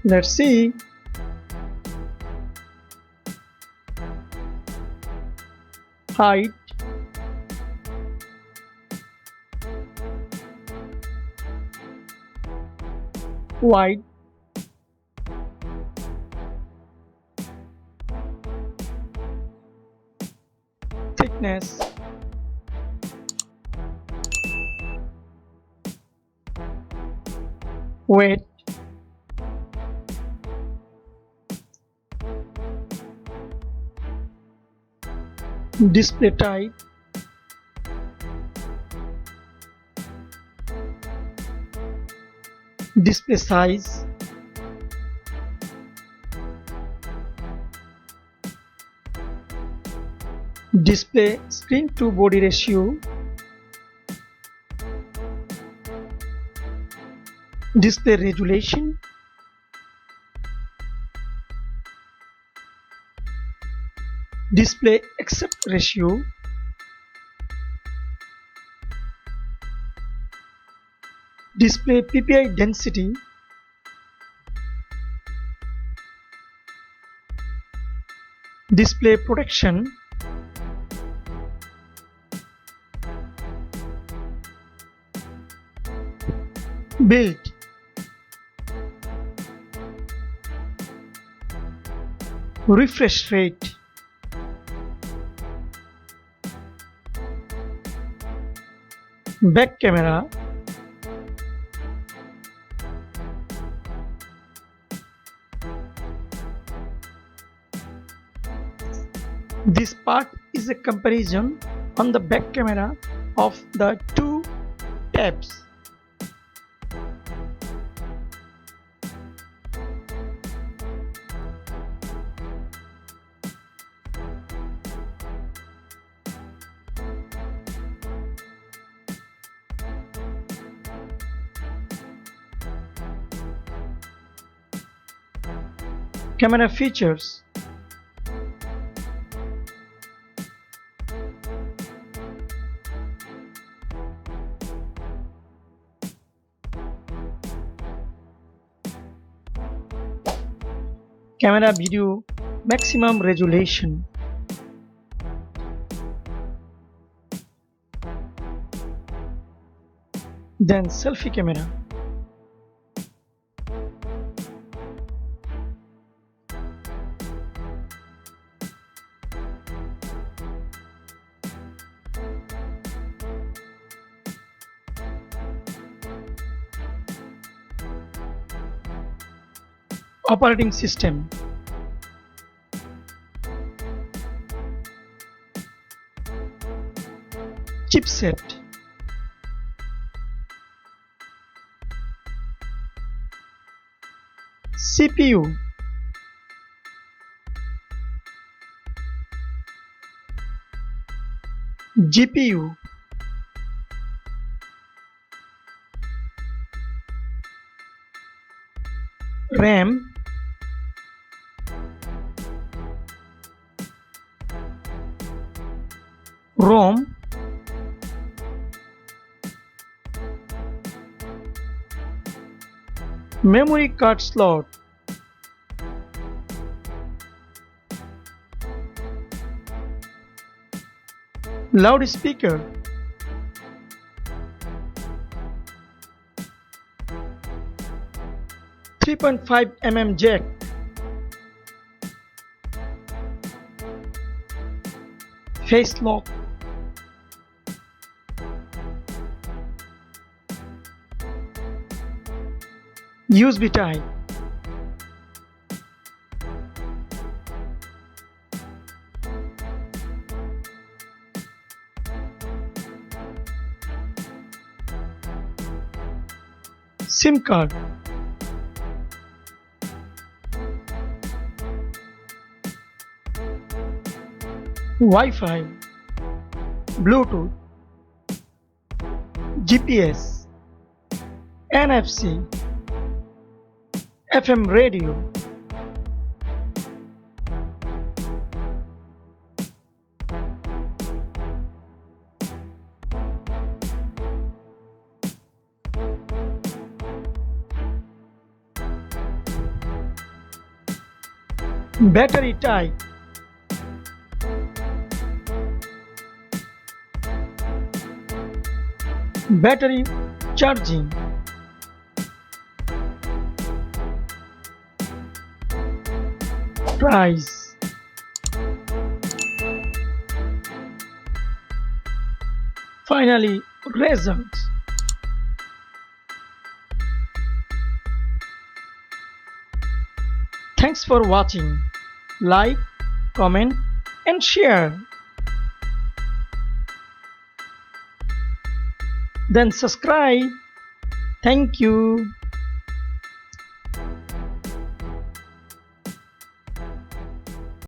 Let's see. Height, wide, thickness, weight, display type, display size, display screen to body ratio, display resolution, display aspect ratio, display PPI density, display protection, build, refresh rate, back camera, this part is a comparison on the back camera of the two tabs. Camera features. Camera video maximum resolution. Then selfie camera. Operating system. Chipset. CPU. GPU. RAM. ROM. Memory card slot. Loudspeaker. .5 mm jack. Face lock. USB type. SIM card. Wi-Fi, Bluetooth, GPS, NFC, FM radio. Battery type. Battery charging. Price. Finally, results. Thanks for watching. Like, comment, and share. Then subscribe. Thank you.